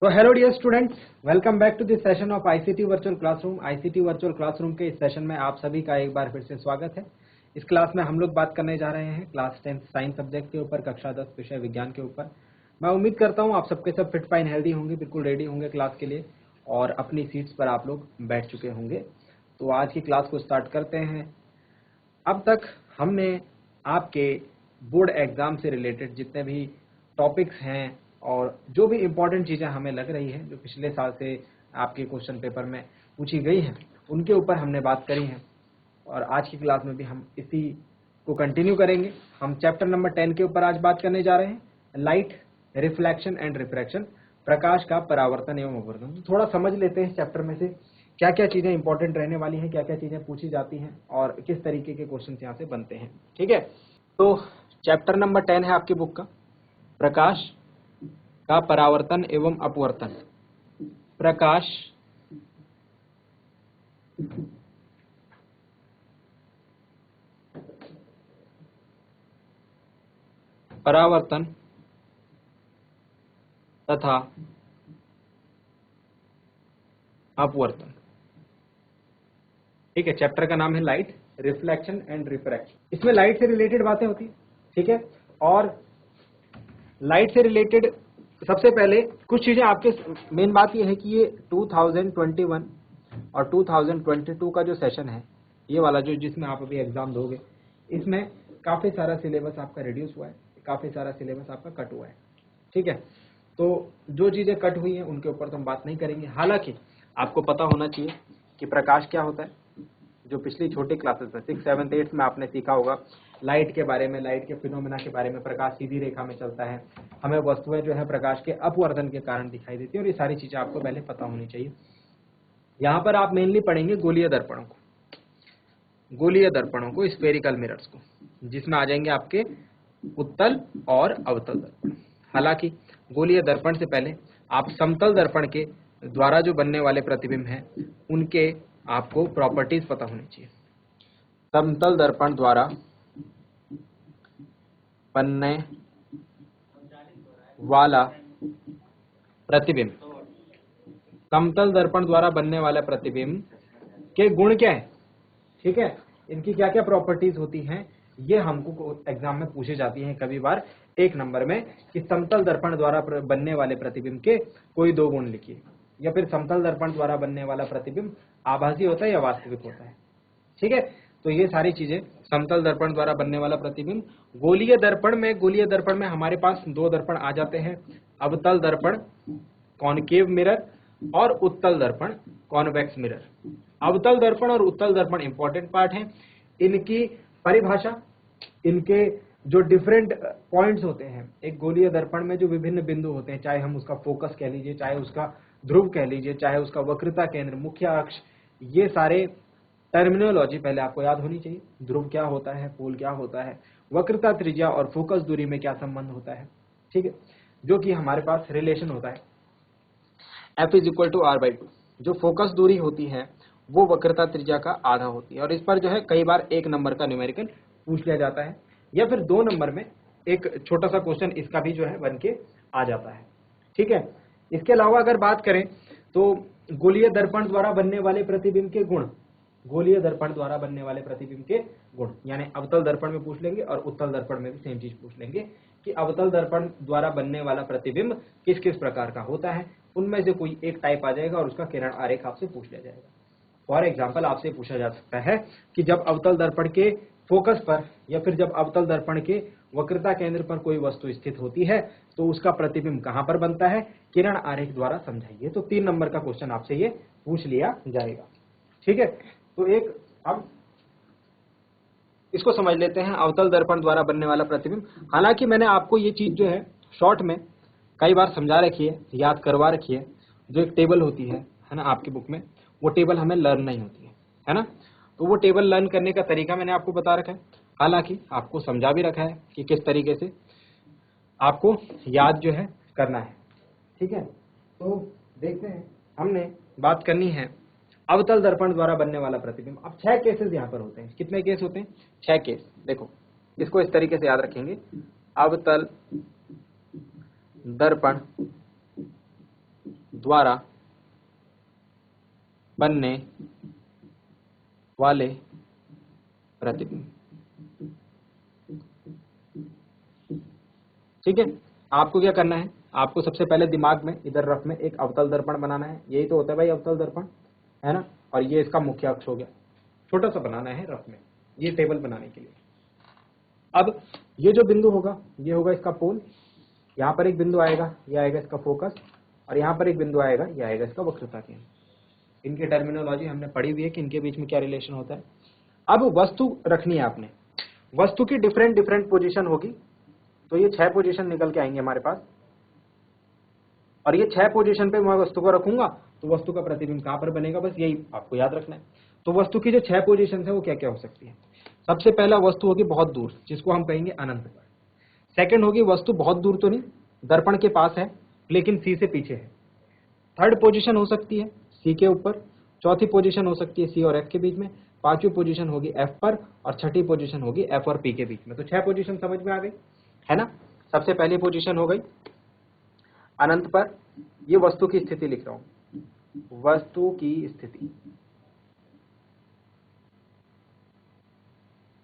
तो hello dear students, welcome back to this session of ICT virtual classroom. ICT virtual classroom के इस session में आप सभी का एक बार फिर से स्वागत है। इस क्लास में हम लोग बात करने जा रहे हैं क्लास 10 साइंस सब्जेक्ट के ऊपर, कक्षा 10 विषय विज्ञान के ऊपर। मैं उम्मीद करता हूं आप सबके सब फिट फाइन हेल्दी होंगे, बिल्कुल रेडी होंगे क्लास के लिए और अपनी सीट्स पर आप लोग बैठ चुके होंगे। तो आज की क्लास को स्टार्ट करते हैं। अब तक हमने आपके बोर्ड एग्जाम से रिलेटेड जितने भी टॉपिक्स हैं और जो भी इम्पोर्टेंट चीज़ें हमें लग रही है, जो पिछले साल से आपके क्वेश्चन पेपर में पूछी गई हैं, उनके ऊपर हमने बात करी है। और आज की क्लास में भी हम इसी को कंटिन्यू करेंगे। हम चैप्टर नंबर 10 के ऊपर आज बात करने जा रहे हैं, लाइट रिफ्लेक्शन एंड रिफ्रैक्शन, प्रकाश का परावर्तन एवं अपवर्तन। तो थोड़ा समझ लेते हैं इस चैप्टर में से क्या क्या चीजें इंपॉर्टेंट रहने वाली हैं, क्या क्या चीजें पूछी जाती हैं और किस तरीके के क्वेश्चन यहाँ से बनते हैं। ठीक है, तो चैप्टर नंबर 10 है आपकी बुक का, प्रकाश का परावर्तन एवं अपवर्तन। प्रकाश परावर्तन तथा अपवर्तन। ठीक है, चैप्टर का नाम है लाइट रिफ्लेक्शन एंड रिफ्रैक्शन। इसमें लाइट से रिलेटेड बातें होती है। ठीक है, और लाइट से रिलेटेड सबसे पहले कुछ चीजें आपके, मेन बात यह है कि ये 2021 और 2022 का जो सेशन है, ये वाला जो जिसमें आप अभी एग्जाम दोगे, इसमें काफी सारा सिलेबस आपका रिड्यूस हुआ है, काफी सारा सिलेबस आपका कट हुआ है। ठीक है, तो जो चीजें कट हुई हैं उनके ऊपर तो हम बात नहीं करेंगे। हालांकि आपको पता होना चाहिए कि प्रकाश क्या होता है। जो पिछली छोटी क्लासेस में 6, 7, 8 में आपने सीखा होगा लाइट के बारे में, लाइट के फिनोमेना के बारे में। प्रकाश सीधी रेखा में चलता है, हमें वस्तुएं जो है प्रकाश के अपवर्तन के कारण दिखाई देती है, और ये सारी चीजें आपको पहले पता होनी चाहिए। यहाँ पर आप मेनली पढ़ेंगे गोलीय दर्पणों को, गोलीय दर्पणों को, स्फेरिकल मिरर्स को, जिसमें आ जाएंगे आपके उत्तल और अवतल दर्पण। हालांकि गोलीय दर्पण से पहले आप समतल दर्पण के द्वारा जो बनने वाले प्रतिबिंब हैं उनके आपको प्रॉपर्टीज पता होनी चाहिए। समतल दर्पण द्वारा बनने वाला प्रतिबिंब, समतल दर्पण द्वारा बनने वाला प्रतिबिंब के गुण क्या है। ठीक है, इनकी क्या क्या प्रॉपर्टीज होती हैं, ये हमको एग्जाम में पूछे जाती हैं कभी बार 1 नंबर में, कि समतल दर्पण द्वारा बनने वाले प्रतिबिंब के कोई 2 गुण लिखिए, या फिर समतल दर्पण द्वारा बनने वाला प्रतिबिंब आभासी होता है या वास्तविक होता है। ठीक है, तो ये सारी चीजें, समतल दर्पण द्वारा बनने वाला प्रतिबिंब। गोलीय दर्पण में हमारे पास 2 दर्पण आ जाते हैं, अवतल दर्पण कॉनकेव मिरर और उत्तल दर्पण कॉन्वेक्स मिरर। अवतल दर्पण और उत्तल दर्पण इंपॉर्टेंट पार्ट हैं। इनकी परिभाषा, इनके जो डिफरेंट पॉइंट्स होते हैं, एक गोलीय दर्पण में जो विभिन्न बिंदु होते हैं, चाहे हम उसका फोकस कह लीजिए, चाहे उसका ध्रुव कह लीजिए, चाहे उसका वक्रता केंद्र, मुख्य अक्ष, ये सारे टर्मिनोलॉजी पहले आपको याद होनी चाहिए। ध्रुव क्या होता है, पोल क्या होता है, वक्रता, त्रिज्या और फोकस दूरी में क्या संबंध होता है। ठीक है, जो कि हमारे पास रिलेशन होता है F is equal to R/2। जो फोकस दूरी होती है वो वक्रता त्रिज्या का आधा होती है, और इस पर जो है कई बार 1 नंबर का न्यूमेरिकल पूछ लिया जाता है, या फिर 2 नंबर में एक छोटा सा क्वेश्चन इसका भी जो है बन के आ जाता है। ठीक है, इसके अलावा अगर बात करें तो गोलीय दर्पण द्वारा बनने वाले प्रतिबिंब के गुण, गोलीय दर्पण द्वारा बनने वाले प्रतिबिंब के गुण, यानी अवतल दर्पण में पूछ लेंगे और उत्तल दर्पण में भी सेम चीज पूछ लेंगे कि अवतल दर्पण द्वारा बनने वाला प्रतिबिंब किस किस प्रकार का होता है। उनमें से कोई एक टाइप आ जाएगा और उसका किरण आरेख आपसे पूछ लिया जाएगा। फॉर एग्जाम्पल आपसे पूछा जा सकता है कि जब अवतल दर्पण के फोकस पर या फिर जब अवतल दर्पण के वक्रता केंद्र पर कोई वस्तु स्थित होती है तो उसका प्रतिबिंब कहां पर बनता है, किरण आरेख द्वारा समझाइए। तो 3 नंबर का क्वेश्चन आपसे ये पूछ लिया जाएगा। ठीक है, तो एक अब इसको समझ लेते हैं, अवतल दर्पण द्वारा बनने वाला प्रतिबिंब। हालांकि मैंने आपको ये चीज जो है शॉर्ट में कई बार समझा रखी है, याद करवा रखी है। जो एक टेबल होती है ना आपकी बुक में, वो टेबल हमें लर्न नहीं होती है ना। तो वो टेबल लर्न करने का तरीका मैंने आपको बता रखा है, हालांकि आपको समझा भी रखा है कि किस तरीके से आपको याद जो है करना है। ठीक है, तो देखते हैं, हमने बात करनी है अवतल दर्पण द्वारा बनने वाला प्रतिबिंब। अब 6 केसेस यहां पर होते हैं। कितने केस होते हैं? 6 केस। देखो, इसको इस तरीके से याद रखेंगे, अवतल दर्पण द्वारा बनने वाले प्रतिबिंब। ठीक है, आपको क्या करना है, आपको सबसे पहले दिमाग में इधर रफ में एक अवतल दर्पण बनाना है। यही तो होता है भाई अवतल दर्पण, है ना। और ये इसका मुख्य अक्ष हो गया, छोटा सा बनाना है रफ में, ये टेबल बनाने के लिए। अब ये जो बिंदु होगा ये होगा इसका पोल, यहाँ पर एक बिंदु आएगा, ये आएगा इसका फोकस, और यहाँ पर एक बिंदु आएगा, ये आएगा इसका वक्रता केंद्र। इनकी टर्मिनोलॉजी हमने पढ़ी हुई है कि इनके बीच में क्या रिलेशन होता है। अब वस्तु रखनी है आपने, वस्तु की डिफरेंट डिफरेंट पोजीशन होगी, तो ये 6 पोजीशन निकल के आएंगे हमारे पास, और ये 6 पोजीशन पे मैं वस्तु को रखूंगा तो वस्तु का प्रतिबिंब कहां पर बनेगा, बस यही आपको याद रखना है। तो वस्तु की जो 6 पोजीशन है वो क्या क्या हो सकती है। सबसे पहला वस्तु होगी बहुत दूर, जिसको हम कहेंगे अनंत पर। सेकंड होगी वस्तु बहुत दूर तो नहीं, दर्पण के पास है लेकिन सी से पीछे है। थर्ड पोजीशन हो सकती है सी के ऊपर, चौथी पोजीशन हो सकती है सी और एफ के बीच में, पांचवी पोजीशन होगी एफ पर, और छठी पोजीशन होगी एफ और पी के बीच में। तो 6 पोजीशन समझ में आ गई, है ना। सबसे पहली पोजीशन हो गई अनंत पर, ये वस्तु की स्थिति लिख रहा हूं, वस्तु की स्थिति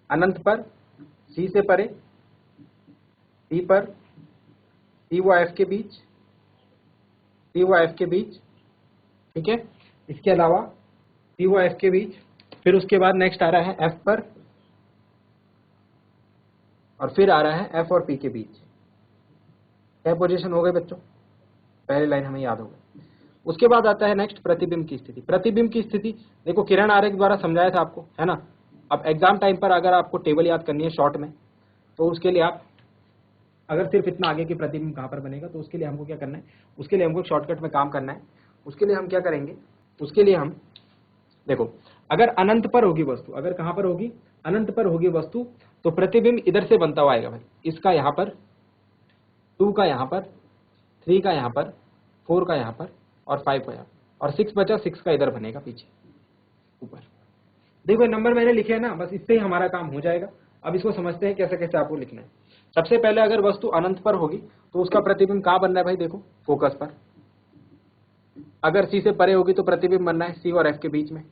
अनंत पर, सी से परे, सी पर, सी व एफ के बीच, सी व एफ के बीच, ठीक है। इसके अलावा सी व एफ के बीच, फिर उसके बाद नेक्स्ट आ रहा है एफ पर, और फिर आ रहा है एफ और पी के बीच। क्या पोजीशन हो गए बच्चों, पहली लाइन हमें याद हो गई। उसके बाद आता है नेक्स्ट प्रतिबिंब की स्थिति। प्रतिबिंब की स्थिति देखो किरण आरेख द्वारा समझाया था आपको, है ना। अब एग्जाम टाइम पर अगर आपको टेबल याद करनी है शॉर्ट में, तो उसके लिए आप अगर सिर्फ इतना आगे की प्रतिबिंब कहां पर बनेगा, तो उसके लिए हमको क्या करना है, उसके लिए हमको शॉर्टकट में काम करना है। उसके लिए हम क्या करेंगे, उसके लिए हम देखो, अगर अनंत पर होगी वस्तु, अगर कहां पर होगी, अनंत पर होगी वस्तु, तो प्रतिबिंब इधर से बनता हुआ आएगा भाई, इसका यहां पर, 2 का यहां पर, 3 का यहां पर, 4 का यहां पर, और 5 का यहां पर, और 6 बचा, 6 का इधर बनेगा पीछे ऊपर। देखो नंबर मैंने लिखे है ना, बस इससे ही हमारा काम हो जाएगा। अब इसको समझते हैं कैसे कैसे आपको लिखना है। सबसे पहले अगर वस्तु अनंत पर होगी तो उसका प्रतिबिंब कहां बनना है भाई, देखो फोकस पर। अगर सी से परे होगी तो प्रतिबिंब बनना है सी और एफ के बीच में।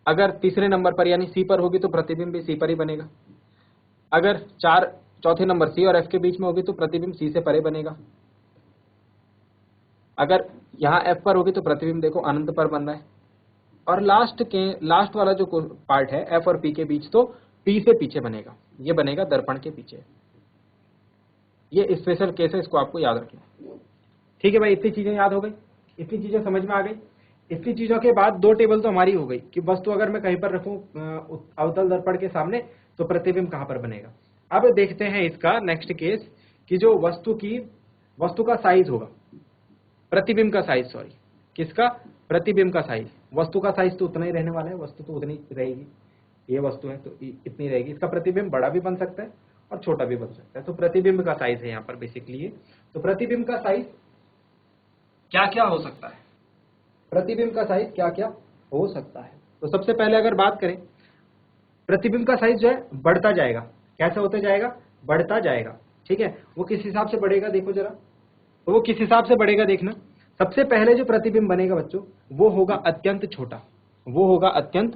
अगर तीसरे नंबर पर यानी सी पर होगी तो प्रतिबिंब भी सी पर ही बनेगा। अगर चौथे नंबर सी और एफ के बीच में होगी तो प्रतिबिंब सी से परे बनेगा। अगर यहाँ एफ पर होगी तो प्रतिबिंब देखो अनंत पर बन रहा है। और लास्ट वाला जो पार्ट है एफ और पी के बीच, तो पी से पीछे बनेगा, ये बनेगा दर्पण के पीछे। ये स्पेशल केस है, इसको आपको याद रखना। ठीक है भाई, इतनी चीजें याद हो गई, इतनी चीजें समझ में आ गई। इतनी चीजों के बाद 2 टेबल तो हमारी हो गई कि वस्तु अगर मैं कहीं पर रखूं अवतल दर्पण के सामने तो प्रतिबिंब कहां पर बनेगा। अब देखते हैं इसका नेक्स्ट केस कि जो वस्तु का साइज होगा, प्रतिबिंब का साइज, सॉरी किसका, प्रतिबिंब का साइज। वस्तु का साइज तो उतना ही रहने वाला है, वस्तु तो उतनी रहेगी, ये वस्तु है तो इतनी रहेगी। इसका प्रतिबिंब बड़ा भी बन सकता है और छोटा भी बन सकता है। तो प्रतिबिंब का साइज है यहाँ पर बेसिकली। तो प्रतिबिंब का साइज क्या क्या हो सकता है, प्रतिबिंब का साइज क्या क्या हो सकता है। तो सबसे पहले अगर बात करें, प्रतिबिंब का साइज जो है बढ़ता जाएगा। कैसा होता जाएगा, बढ़ता जाएगा। ठीक है, वो किस हिसाब से बढ़ेगा देखो जरा, तो वो किस हिसाब से बढ़ेगा देखना। सबसे पहले जो प्रतिबिंब बनेगा बच्चों वो होगा अत्यंत छोटा, वो होगा अत्यंत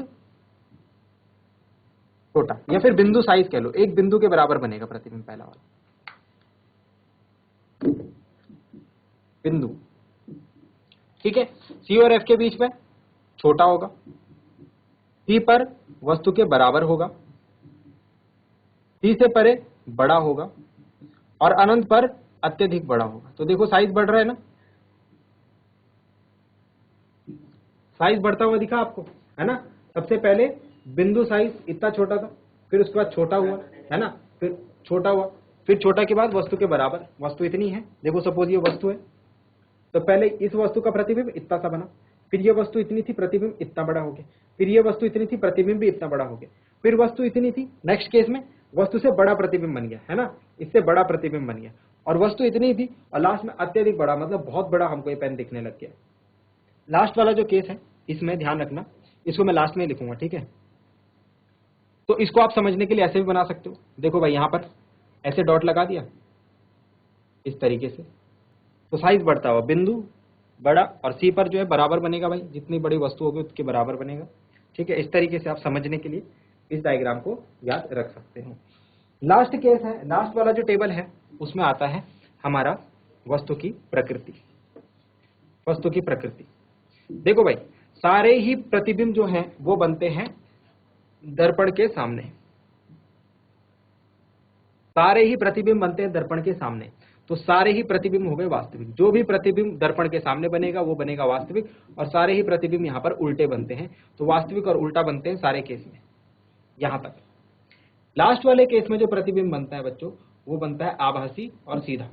छोटा, या फिर बिंदु साइज कह लो, एक बिंदु के बराबर बनेगा प्रतिबिंब पहला वाला बिंदु। ठीक है, सी और एफ के बीच में छोटा होगा, सी पर वस्तु के बराबर होगा, सी से परे बड़ा होगा, और अनंत पर अत्यधिक बड़ा होगा। तो देखो साइज बढ़ रहा है ना, साइज बढ़ता हुआ दिखा आपको, है ना। सबसे पहले बिंदु साइज इतना छोटा था, फिर उसके बाद छोटा हुआ, है ना, फिर छोटा हुआ, फिर छोटा के बाद वस्तु के बराबर। वस्तु इतनी है, देखो सपोज ये वस्तु है, तो पहले इस वस्तु का प्रतिबिंब इतना सा बना, फिर ये वस्तु इतनी थी, प्रतिबिंब इतना बड़ा हो गया, फिर ये वस्तु इतनी थी, प्रतिबिंब भी इतना बड़ा हो गया, फिर वस्तु इतनी थी, नेक्स्ट केस में वस्तु से बड़ा प्रतिबिंब बन गया, है ना, इससे बड़ा प्रतिबिंब बन गया, और वस्तु इतनी थी, और लास्ट में अत्यधिक बड़ा, मतलब बहुत बड़ा हमको ये पेन दिखने लग गया। लास्ट वाला जो केस है इसमें ध्यान रखना, इसको मैं लास्ट में लिखूंगा, ठीक है। तो इसको आप समझने के लिए ऐसे भी बना सकते हो, देखो भाई यहां पर ऐसे डॉट लगा दिया इस तरीके से, तो साइज बढ़ता हुआ बिंदु बड़ा, और सी पर जो है बराबर बनेगा भाई, जितनी बड़ी वस्तु होगी उसके बराबर बनेगा। ठीक है, इस तरीके से आप समझने के लिए इस डायग्राम को याद रख सकते हो। लास्ट केस है, लास्ट वाला जो टेबल है उसमें आता है हमारा वस्तु की प्रकृति। वस्तु की प्रकृति देखो भाई, सारे ही प्रतिबिंब जो हैं वो बनते हैं दर्पण के सामने। सारे ही प्रतिबिंब बनते हैं दर्पण के सामने, तो सारे ही प्रतिबिंब हो गए वास्तविक। जो भी प्रतिबिंब दर्पण के सामने बनेगा वो बनेगा वास्तविक, और सारे ही प्रतिबिंब यहाँ पर उल्टे बनते हैं, तो वास्तविक और उल्टा बनते हैं सारे केस में, यहां तक। लास्ट वाले केस में जो प्रतिबिंब बनता है बच्चों, वो बनता है आभासी और सीधा।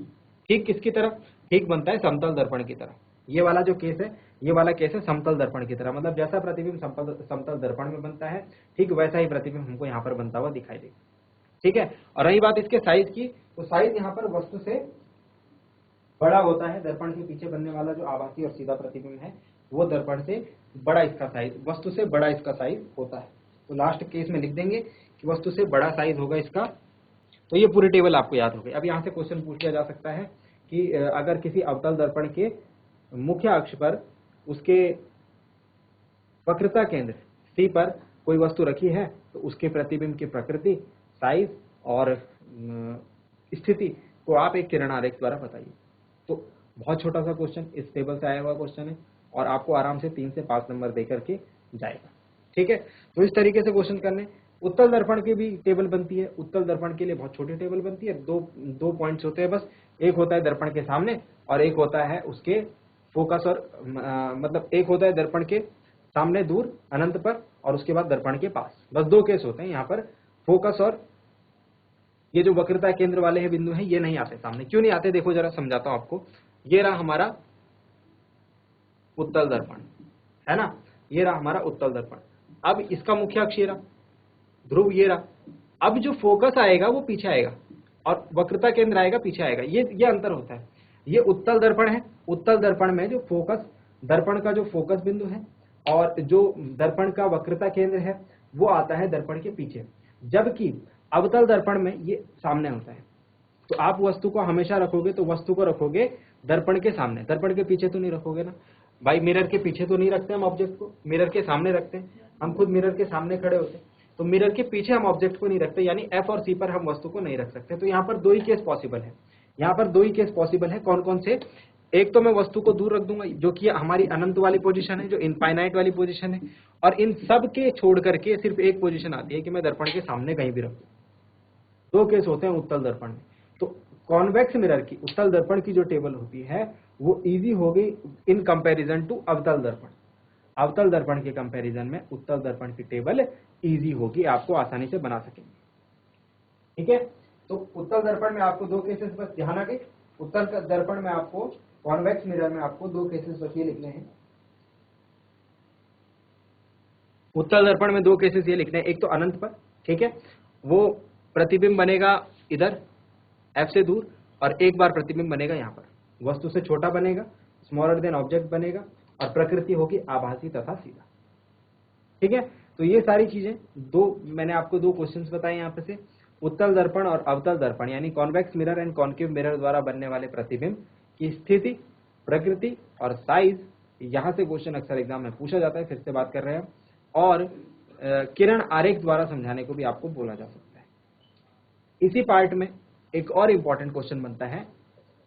ठीक किसकी तरफ? ठीक बनता है समतल दर्पण की तरफ। ये वाला जो केस है, ये वाला केस है समतल दर्पण की तरह, मतलब जैसा प्रतिबिंब समतल दर्पण में बनता है, ठीक वैसा ही प्रतिबिंब हमको यहाँ पर बनता हुआ दिखाई देगा। ठीक है, और रही बात इसके साइज की, तो साइज यहाँ पर वस्तु से बड़ा होता है। दर्पण के पीछे बनने वाला जो आभासी और सीधा प्रतिबिंब है, वो दर्पण से बड़ा इसका साइज, वस्तु से बड़ा इसका साइज होता है। तो लास्ट केस में लिख देंगे कि वस्तु से बड़ा साइज होगा इसका। तो ये पूरी टेबल आपको याद हो गई। अब यहाँ से क्वेश्चन पूछ लिया जा सकता है कि अगर किसी अवतल दर्पण के मुख्य अक्ष पर उसके वक्रता केंद्र सी पर कोई वस्तु रखी है, तो उसके प्रतिबिंब की प्रकृति, साइज और स्थिति को आप एक किरण आरेख द्वारा बताइए। तो बहुत छोटा सा क्वेश्चन, इस टेबल से आया हुआ क्वेश्चन है, और आपको आराम से 3 से 5 नंबर देकर के जाएगा। ठीक है, तो इस तरीके से क्वेश्चन करने। उत्तल दर्पण की भी टेबल बनती है। उत्तल दर्पण के लिए बहुत छोटी टेबल बनती है, दो पॉइंट्स होते हैं बस। एक होता है दर्पण के सामने, और एक होता है उसके फोकस और मतलब एक होता है दर्पण के सामने दूर अनंत पर, और उसके बाद दर्पण के पास। बस 2 केस होते हैं यहाँ पर। फोकस और ये जो वक्रता केंद्र वाले हैं बिंदु हैं, ये नहीं आते सामने। क्यों नहीं आते, देखो जरा समझाता हूं आपको। ये रहा हमारा उत्तल दर्पण, है ना, ये रहा हमारा उत्तल दर्पण। अब इसका मुख्य अक्ष ये रहा, ध्रुव ये रहा। अब जो फोकस आएगा वो पीछे आएगा, और वक्रता केंद्र आएगा पीछे आएगा। ये अंतर होता है। ये उत्तल दर्पण है। उत्तल दर्पण में जो फोकस, दर्पण का जो फोकस बिंदु है और जो दर्पण का वक्रता केंद्र है, वो आता है दर्पण के पीछे, जबकि अवतल दर्पण में ये सामने होता है। तो आप वस्तु को हमेशा रखोगे तो वस्तु को रखोगे दर्पण के सामने, दर्पण के पीछे तो नहीं रखोगे ना भाई। मिरर के पीछे तो नहीं रखते हम ऑब्जेक्ट को, मिरर के सामने रखते हैं। हम खुद मिरर के सामने खड़े होते हैं, तो मिरर के पीछे हम ऑब्जेक्ट को नहीं रखते, यानी एफ और सी पर हम वस्तु को नहीं रख सकते। तो यहाँ पर 2 ही केस पॉसिबल है। यहाँ पर 2 ही केस पॉसिबल है। कौन कौन से? एक तो मैं वस्तु को दूर रख दूंगा, जो कि हमारी अनंत वाली पोजीशन है, जो इनफाइनाइट वाली पोजीशन है, और इन सब के छोड़ करके सिर्फ एक पोजीशन आती है कि मैं दर्पण के सामने कहीं भी रख दूं। 2 केस होते हैं उत्तल दर्पण में। तो कॉन्वेक्स मिरर की, उत्तल दर्पण की जो टेबल होती है वो इजी होगी इन कंपैरिजन टू अवतल दर्पण। अवतल दर्पण के कंपैरिजन में उत्तल दर्पण की टेबल इजी होगी, आपको आसानी से बना सकेंगे। ठीक है, तो उत्तल दर्पण में आपको 2 केसेस बस ध्यान आ गए। उत्तल दर्पण में आपको, कॉन्वेक्स मिरर में आपको 2 केसेस बस ये लिखने हैं। उत्तल दर्पण में 2 केसेस ये लिखने हैं। एक तो अनंत पर, ठीक है, वो प्रतिबिंब बनेगा इधर एफ से दूर, और एक बार प्रतिबिंब बनेगा यहाँ पर, वस्तु से छोटा बनेगा, स्मॉलर देन ऑब्जेक्ट बनेगा, और प्रकृति होगी आभासी तथा सीधा। ठीक है, तो ये सारी चीजें मैंने आपको 2 क्वेश्चंस बताए यहाँ पे से। उत्तल दर्पण और अवतल दर्पण यानी convex mirror and concave mirror द्वारा बनने वाले प्रतिबिंब की स्थिति, प्रकृति और साइज, यहाँ से क्वेश्चन अक्सर एग्जाम में पूछा जाता है। फिर से बात कर रहे हैं, और किरण आरेख द्वारा समझाने को भी आपको बोला जा सकता है। इसी पार्ट में एक और इंपॉर्टेंट क्वेश्चन बनता है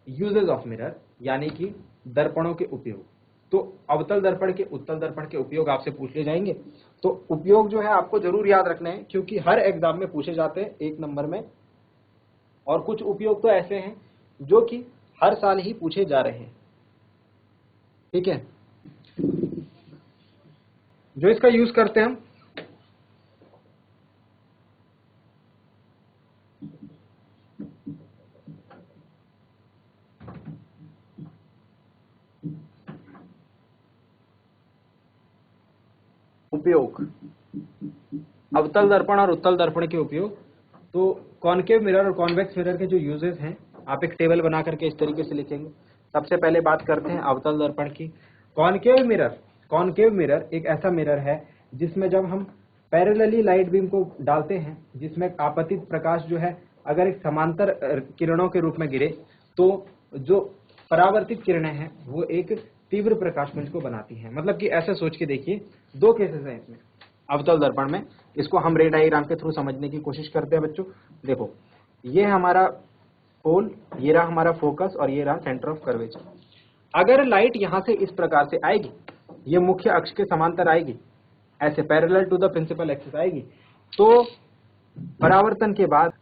यूजेस ऑफ मिरर, यानी कि दर्पणों के उपयोग। तो अवतल दर्पण के, उत्तल दर्पण के उपयोग आपसे पूछ लिए जाएंगे। तो उपयोग जो है आपको जरूर याद रखना है, क्योंकि हर एग्जाम में पूछे जाते हैं 1 नंबर में, और कुछ उपयोग तो ऐसे हैं जो कि हर साल ही पूछे जा रहे हैं। ठीक है, जो इसका यूज करते हैं हम, उपयोग, अवतल दर्पण और उत्तल दर्पण के उपयोग। तो कॉनकेव मिरर और कॉन्वेक्स मिरर के जो यूजेस हैं, आप एक टेबल बना करके इस तरीके से लिखेंगे। सबसे पहले बात करते हैं अवतल दर्पण की। कॉनकेव मिरर एक ऐसा मिरर है जिसमें जब हम पैरेलली लाइट बीम को डालते हैं, जिसमें आपतित प्रकाश जो है अगर एक समांतर किरणों के रूप में गिरे, तो जो परावर्तित किरणें हैं वो एक तीव्र प्रकाशपुंज को बनाती हैं। मतलब कि ऐसा सोच के देखिए, दो केसेस हैं इसमें अवतल दर्पण में। इसको हम रे डायग्राम के थ्रू समझने की कोशिश करते हैं बच्चों। देखो, ये हमारा पोल, ये रहा हमारा फोकस और ये रहा सेंटर ऑफ कर्वेचर। अगर लाइट यहां से इस प्रकार से आएगी, ये मुख्य अक्ष के समांतर आएगी, ऐसे parallel to the principal axis आएगी, तो परावर्तन के बाद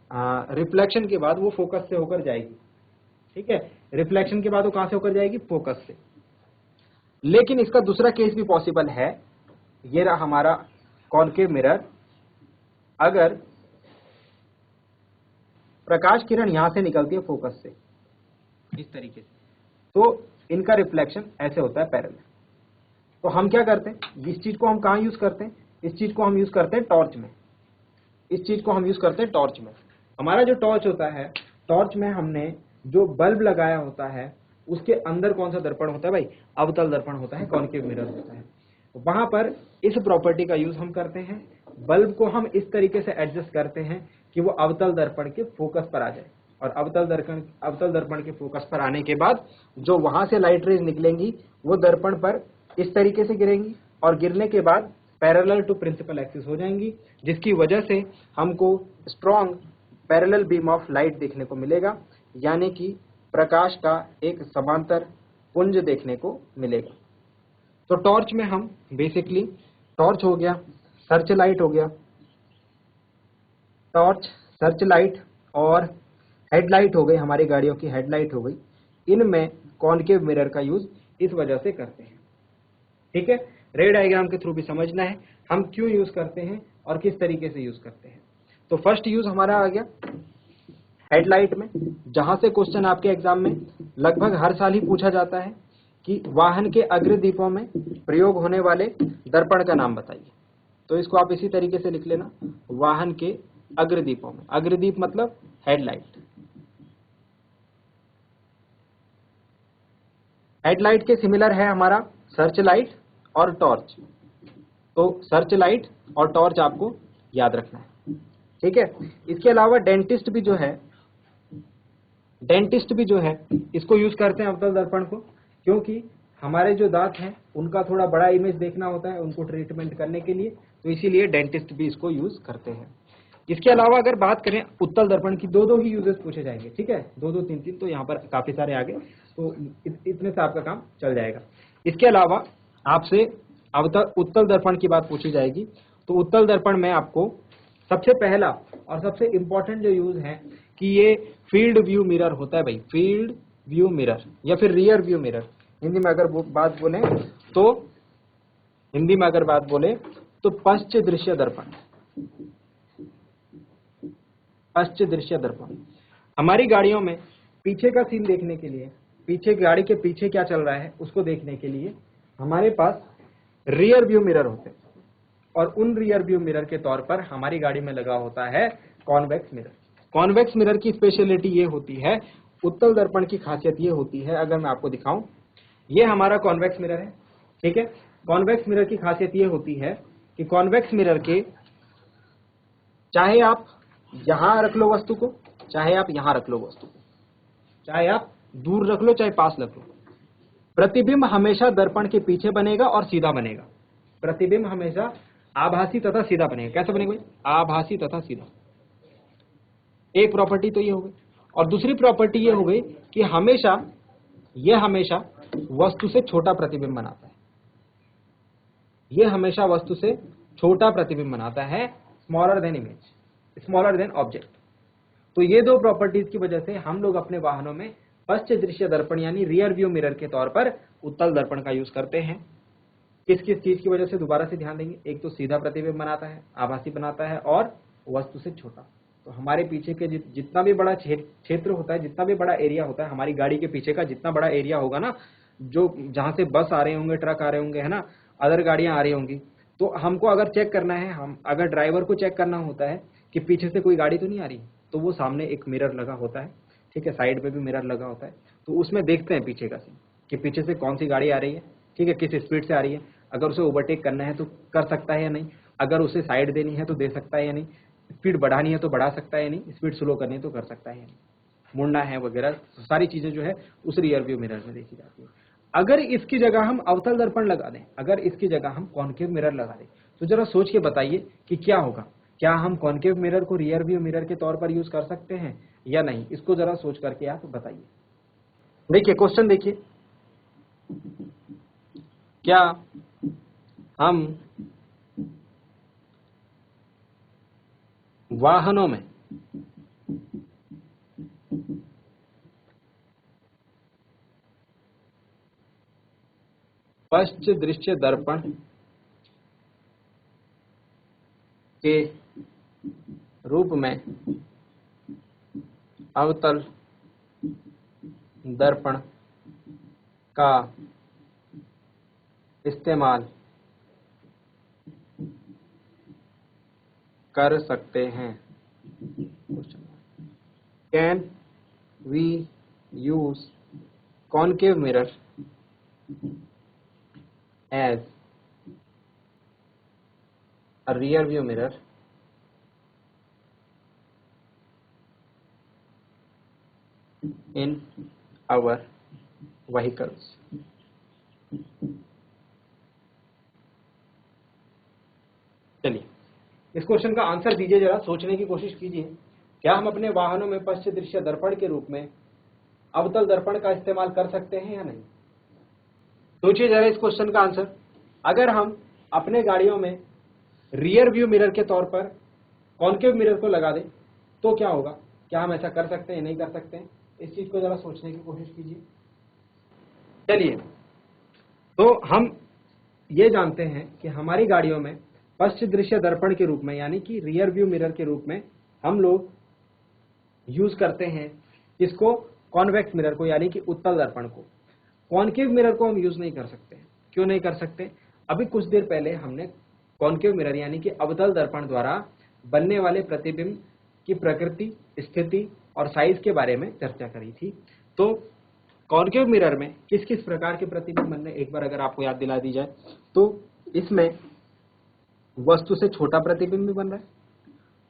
रिफ्लेक्शन के बाद वो फोकस से होकर जाएगी। ठीक है, रिफ्लेक्शन के बाद वो कहां से होकर जाएगी? फोकस से। लेकिन इसका दूसरा केस भी पॉसिबल है। ये रहा हमारा कॉनकेव मिरर। अगर प्रकाश किरण यहां से निकलती है फोकस से इस तरीके से, तो इनका रिफ्लेक्शन ऐसे होता है पैरेलल। तो हम क्या करते हैं, इस चीज को हम कहां यूज करते हैं? इस चीज को हम यूज करते हैं टॉर्च में। इस चीज को हम यूज करते हैं टॉर्च में। हमारा जो टॉर्च होता है, टॉर्च में हमने जो बल्ब लगाया होता है उसके अंदर कौन सा दर्पण होता है भाई? अवतल दर्पण होता है, कॉनकेव मिरर होता है। वहां पर इस प्रॉपर्टी का यूज हम करते हैं। बल्ब को हम इस तरीके से एडजस्ट करते हैं कि वो अवतल दर्पण के फोकस पर आ जाए, और अवतल दर्पण के फोकस पर आने के बाद जो वहां से लाइट रेज निकलेंगी वो दर्पण पर इस तरीके से गिरेंगी, और गिरने के बाद पैरेलल टू प्रिंसिपल एक्सिस हो जाएंगी, जिसकी वजह से हमको strong parallel beam of light देखने को मिलेगा, यानी कि प्रकाश का एक समांतर पुंज देखने को मिलेगा। तो टॉर्च में हम बेसिकली, टॉर्च हो गया, सर्च लाइट हो गया, टॉर्च, सर्च लाइट और हेडलाइट हो गई, हमारी गाड़ियों की हेडलाइट हो गई। इनमें कॉनकेव मिरर का यूज इस वजह से करते हैं। ठीक है, रे डायग्राम के थ्रू भी समझना है हम क्यों यूज करते हैं और किस तरीके से यूज करते हैं। तो फर्स्ट यूज हमारा आ गया हेडलाइट में, जहां से क्वेश्चन आपके एग्जाम में लगभग हर साल ही पूछा जाता है कि वाहन के अग्रदीपों में प्रयोग होने वाले दर्पण का नाम बताइए। तो इसको आप इसी तरीके से लिख लेना, वाहन के अग्रदीपों में। अग्रदीप मतलब हेडलाइट। हेडलाइट के सिमिलर है हमारा सर्च लाइट और टॉर्च। तो सर्च लाइट और टॉर्च आपको याद रखना है। ठीक है, इसके अलावा डेंटिस्ट भी जो है इसको यूज करते हैं अवतल दर्पण को, क्योंकि हमारे जो दांत हैं उनका थोड़ा बड़ा इमेज देखना होता है उनको ट्रीटमेंट करने के लिए, तो इसीलिए डेंटिस्ट भी इसको यूज करते हैं। इसके अलावा अगर बात करें उत्तल दर्पण की, दो ही यूजेस पूछे जाएंगे। ठीक है, दो तीन, तो यहाँ पर काफी सारे आगे, तो इतने से आपका काम चल जाएगा। इसके अलावा आपसे उत्तल दर्पण की बात पूछी जाएगी, तो उत्तल दर्पण में आपको सबसे पहला और सबसे इंपॉर्टेंट जो यूज है कि ये फील्ड व्यू मिरर होता है भाई, फील्ड व्यू मिरर या फिर रियर व्यू मिरर। हिंदी में अगर बात बोले तो पश्च दृश्य दर्पण। पश्च दृश्य दर्पण हमारी गाड़ियों में पीछे का सीन देखने के लिए, पीछे गाड़ी के पीछे क्या चल रहा है उसको देखने के लिए हमारे पास रियर व्यू मिरर होते हैं, और उन रियर व्यू मिरर के तौर पर हमारी गाड़ी में लगा होता है कॉन्वेक्स मिरर। कॉन्वेक्स मिरर की स्पेशलिटी ये होती है, उत्तल दर्पण की खासियत ये होती है, अगर मैं आपको दिखाऊं, ये हमारा कॉन्वेक्स मिरर है। ठीक है, कॉन्वेक्स मिरर की खासियत ये होती है कि कॉन्वेक्स मिरर के चाहे आप यहां रख लो वस्तु को, चाहे आप यहां रख लो वस्तु को, चाहे आप दूर रख लो चाहे पास रख लो, प्रतिबिंब हमेशा दर्पण के पीछे बनेगा और सीधा बनेगा। प्रतिबिंब हमेशा आभासी तथा सीधा बनेगा। कैसे बनेगा भाई? आभासी तथा सीधा। एक प्रॉपर्टी तो ये हो गई, और दूसरी प्रॉपर्टी ये हो गई कि यह हमेशा वस्तु से छोटा प्रतिबिंब बनाता है। यह हमेशा वस्तु से छोटा प्रतिबिंब बनाता है, smaller than image, smaller than object. तो ये दो प्रॉपर्टीज की वजह से हम लोग अपने वाहनों में पश्च दृश्य दर्पण यानी रियर व्यू मिरर के तौर पर उत्तल दर्पण का यूज करते हैं। किस किस चीज की वजह से, दोबारा से ध्यान देंगे, एक तो सीधा प्रतिबिंब बनाता है, आभासी बनाता है, और वस्तु से छोटा। तो हमारे पीछे के जितना भी बड़ा क्षेत्र होता है, जितना भी बड़ा एरिया होता है, हमारी गाड़ी के पीछे का जितना बड़ा एरिया होगा ना, जो जहां से बस आ रहे होंगे, ट्रक आ रहे होंगे, है ना, अदर गाड़ियां आ रही होंगी, तो हमको अगर चेक करना है, हम अगर ड्राइवर को चेक करना होता है कि पीछे से कोई गाड़ी तो नहीं आ रही, तो वो सामने एक मिरर लगा होता है। ठीक है, साइड पे भी मिरर लगा होता है, तो उसमें देखते हैं पीछे का सीन कि पीछे से कौन सी गाड़ी आ रही है, ठीक है, किस स्पीड से आ रही है, अगर उसे ओवरटेक करना है तो कर सकता है या नहीं, अगर उसे साइड देनी है तो दे सकता है या नहीं, स्पीड बढ़ानी है तो बढ़ा सकता है या नहीं, स्पीड स्लो करनी है तो कर सकता है या नहीं। मुड़ना है वगैरह सारी चीजें जो है उस रियर व्यू मिरर में देखी जाती है। अगर इसकी जगह हम अवतल दर्पण लगा दें, अगर इसकी जगह हम कॉनकेव मिरर लगा दें, तो जरा सोच के बताइए कि क्या होगा। क्या हम कॉनकेव मिरर को रियर व्यू मिरर के तौर पर यूज कर सकते हैं या नहीं? इसको जरा सोच करके आप बताइए। देखिए क्वेश्चन देखिए, क्या हम वाहनों में पश्च दृश्य दर्पण के रूप में अवतल दर्पण का इस्तेमाल कर सकते हैं? Can we use concave mirror as a rear view mirror in our vehicles? चलिए इस क्वेश्चन का आंसर दीजिए, जरा सोचने की कोशिश कीजिए। क्या हम अपने वाहनों में पश्च दृश्य दर्पण के रूप में अवतल दर्पण का इस्तेमाल कर सकते हैं या नहीं? सोचिए जरा इस क्वेश्चन का आंसर। अगर हम अपने गाड़ियों में रियर व्यू मिरर के तौर पर कॉनकेव मिरर को लगा दें तो क्या होगा? क्या हम ऐसा कर सकते हैं, नहीं कर सकते हैं? इस चीज को जरा सोचने की कोशिश कीजिए। चलिए तो हम ये जानते हैं कि हमारी गाड़ियों में पश्च दृश्य दर्पण के रूप में यानी कि रियर व्यू मिरर के रूप में हम लोग यूज करते हैं इसको, कॉन्वेक्स मिरर को यानी कि उत्तल दर्पण को। कॉनकेव मिरर को हम यूज नहीं कर सकते। क्यों नहीं कर सकते? अभी कुछ देर पहले हमने कॉनकेव मिरर यानी कि अवतल दर्पण द्वारा बनने वाले प्रतिबिंब की प्रकृति, स्थिति और साइज के बारे में चर्चा करी थी। तो कॉनकेव मिरर में किस किस प्रकार के प्रतिबिंब बनने, एक बार अगर आपको याद दिला दी जाए तो इसमें वस्तु से छोटा प्रतिबिंब भी बन रहा है,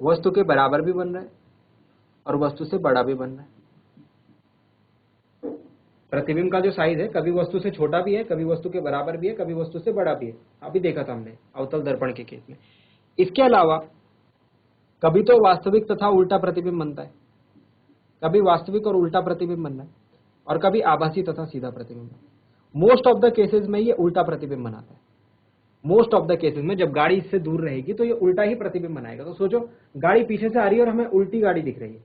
वस्तु के बराबर भी बन रहा है और वस्तु से बड़ा भी बन रहा है। प्रतिबिंब का जो साइज है कभी वस्तु से छोटा भी है, कभी वस्तु के बराबर भी है, कभी वस्तु से बड़ा भी है। अभी देखा था हमने अवतल दर्पण के केस में। इसके अलावा कभी तो वास्तविक तथा उल्टा प्रतिबिंब बनता है, कभी वास्तविक और उल्टा प्रतिबिंब बनना है, और कभी आभासी तथा सीधा प्रतिबिंब। मोस्ट ऑफ द केसेस में ये उल्टा प्रतिबिंब बनाता है। मोस्ट ऑफ द केसेस में जब गाड़ी इससे दूर रहेगी तो ये उल्टा ही प्रतिबिंब बनाएगा। तो सोचो गाड़ी पीछे से आ रही है और हमें उल्टी गाड़ी दिख रही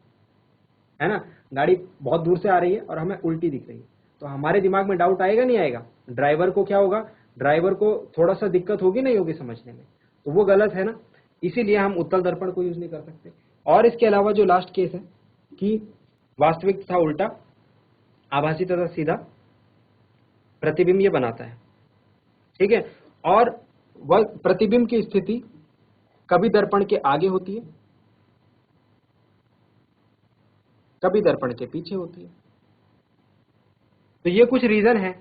है ना? गाड़ी बहुत दूर से आ रही है और हमें उल्टी दिख रही है, तो हमारे दिमाग में डाउट आएगा नहीं आएगा? ड्राइवर को क्या होगा? ड्राइवर को थोड़ा सा दिक्कत होगी नहीं होगी समझने में? तो वो गलत है ना, इसीलिए हम उत्तल दर्पण को यूज नहीं कर सकते। और इसके अलावा जो लास्ट केस है कि वास्तविक तथा उल्टा, आभासी तथा सीधा प्रतिबिंब ये बनाता है, ठीक है। और वह प्रतिबिंब की स्थिति कभी दर्पण के आगे होती है, कभी दर्पण के पीछे होती है। तो ये कुछ रीजन है,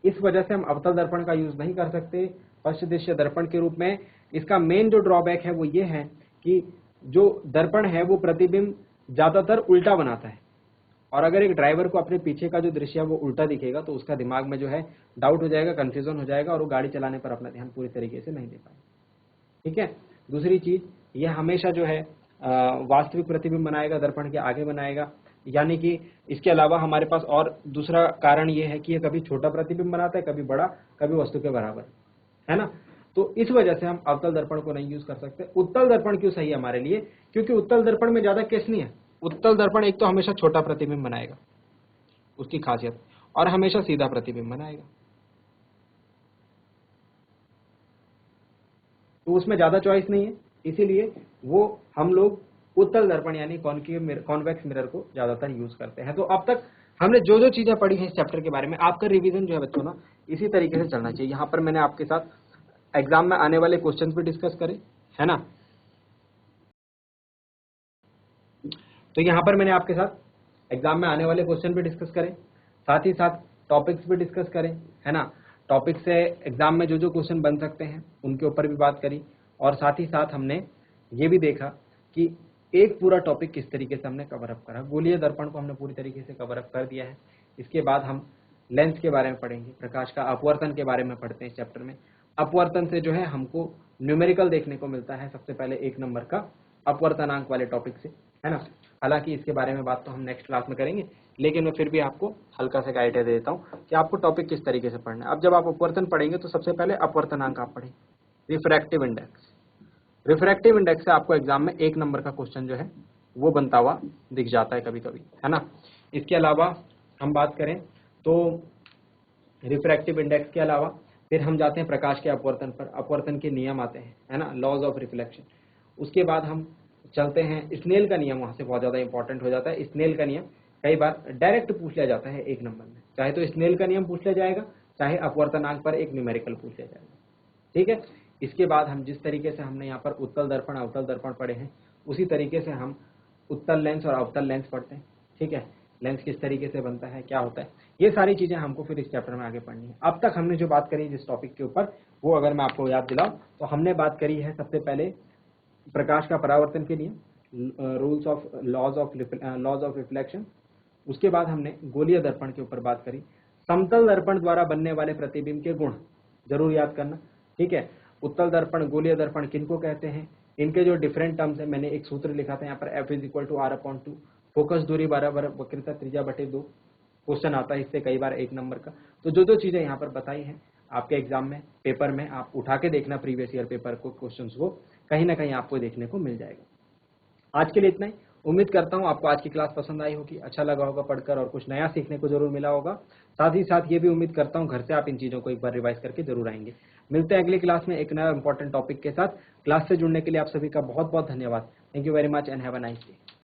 इस वजह से हम अवतल दर्पण का यूज नहीं कर सकते पश्च दृश्य दर्पण के रूप में। इसका मेन जो ड्रॉबैक है वो ये है कि जो दर्पण है वो प्रतिबिंब ज्यादातर उल्टा बनाता है, और अगर एक ड्राइवर को अपने पीछे का जो दृश्य है वो उल्टा दिखेगा तो उसका दिमाग में जो है डाउट हो जाएगा, कंफ्यूजन हो जाएगा, और वो गाड़ी चलाने पर अपना ध्यान पूरी तरीके से नहीं दे पाएगा, ठीक है। दूसरी चीज, ये हमेशा जो है वास्तविक प्रतिबिंब बनाएगा, दर्पण के आगे बनाएगा, यानी कि इसके अलावा हमारे पास और दूसरा कारण ये है कि ये कभी छोटा प्रतिबिंब बनाता है, कभी बड़ा, कभी वस्तु के बराबर, है ना। तो इस वजह से हम अवतल दर्पण को नहीं यूज कर सकते। उत्तल दर्पण क्यों सही है हमारे लिए? क्योंकि उत्तल दर्पण में ज्यादा केस नहीं है। उत्तल दर्पण एक तो हमेशा छोटा प्रतिबिंब बनाएगा, उसकी खासियत, और हमेशा सीधा प्रतिबिंब बनाएगा, तो उसमें ज्यादा चॉइस नहीं है, इसीलिए वो हम लोग उत्तल दर्पण यानी कॉन्वेक्स मिरर को ज्यादातर यूज करते हैं। तो अब तक हमने जो जो चीजें पढ़ी हैं इस चैप्टर के बारे में, आपका रिवीजन जो है बच्चों ना इसी तरीके से चलना चाहिए। यहाँ पर मैंने आपके साथ एग्जाम में आने वाले क्वेश्चंस भी डिस्कस करे, है ना। तो यहाँ पर मैंने आपके साथ एग्जाम में आने वाले क्वेश्चन भी डिस्कस करें, साथ ही साथ टॉपिक्स भी डिस्कस करें, है ना। टॉपिक से एग्जाम में जो जो क्वेश्चन बन सकते हैं उनके ऊपर भी बात करी, और साथ ही साथ हमने ये भी देखा कि एक पूरा टॉपिक किस तरीके से हमने कवर अप करा। गोलीय दर्पण को हमने पूरी तरीके से कवर अप कर दिया है। इसके बाद हम लेंस के बारे में पढ़ेंगे, प्रकाश का अपवर्तन के बारे में पढ़ते हैं इस चैप्टर में। अपवर्तन से जो है हमको न्यूमेरिकल देखने को मिलता है, सबसे पहले 1 नंबर का अपवर्तनांक वाले टॉपिक से, है ना। हालांकि इसके बारे में बात तो हम नेक्स्ट क्लास में करेंगे, लेकिन मैं फिर भी आपको हल्का सा आइडिया दे देता हूँ कि आपको टॉपिक किस तरीके से पढ़ना है। अब जब आप अपवर्तन पढ़ेंगे तो सबसे पहले अपवर्तनांक आप पढ़ेंगे। रिफ्रैक्टिव इंडेक्स, रिफ्रैक्टिव इंडेक्स से आपको एग्जाम में 1 नंबर का क्वेश्चन जो है वो बनता हुआ दिख जाता है कभी कभी, है ना। इसके अलावा हम बात करें तो रिफ्रैक्टिव इंडेक्स के अलावा फिर हम जाते हैं प्रकाश के अपवर्तन पर। अपवर्तन के नियम आते हैं, है ना, लॉज ऑफ रिफ्लेक्शन। उसके बाद हम चलते हैं स्नेल का नियम, वहां से बहुत ज्यादा इंपॉर्टेंट हो जाता है। स्नेल का नियम कई बार डायरेक्ट पूछ लिया जाता है 1 नंबर में, चाहे तो स्नेल का नियम पूछ लिया जाएगा, चाहे अपवर्तनांक पर एक न्यूमेरिकल पूछ लिया जाएगा, ठीक है। इसके बाद हम जिस तरीके से हमने यहाँ पर उत्तल दर्पण अवतल दर्पण पढ़े हैं, उसी तरीके से हम उत्तल लेंस और अवतल लेंस पढ़ते हैं, ठीक है। लेंस किस तरीके से बनता है, क्या होता है, ये सारी चीजें हमको फिर इस चैप्टर में आगे पढ़नी है। अब तक हमने जो बात करी जिस टॉपिक के ऊपर, वो अगर मैं आपको याद दिलाऊं तो हमने बात करी है सबसे पहले प्रकाश का परावर्तन के नियम, rules of laws of reflection. उसके बाद हमने गोलीय दर्पण के ऊपर बात करी। समतल दर्पण द्वारा बनने वाले प्रतिबिंब के गुण जरूर याद करना, ठीक है। उत्तल दर्पण, गोलीय दर्पण किनको कहते हैं, इनके जो डिफरेंट टर्म्स है, मैंने एक सूत्र लिखा था यहाँ पर, F = R/2, फोकस दूरी बराबर वक्रता त्रिज्या बटे 2। क्वेश्चन आता है इससे कई बार 1 नंबर का। तो जो जो चीजें यहाँ पर बताई हैं आपके एग्जाम में, पेपर में आप उठा के देखना प्रीवियस ईयर पेपर को, क्वेश्चंस को कहीं ना कहीं आपको देखने को मिल जाएगा। आज के लिए इतना ही। उम्मीद करता हूँ आपको आज की क्लास पसंद आई होगी, अच्छा लगा होगा पढ़कर और कुछ नया सीखने को जरूर मिला होगा। साथ ही साथ ये भी उम्मीद करता हूँ घर से आप इन चीजों को एक बार रिवाइज करके जरूर आएंगे। मिलते हैं अगली क्लास में एक नया इंपॉर्टेंट टॉपिक के साथ। क्लास से जुड़ने के लिए आप सभी का बहुत बहुत धन्यवाद। Thank you very much and have a nice day.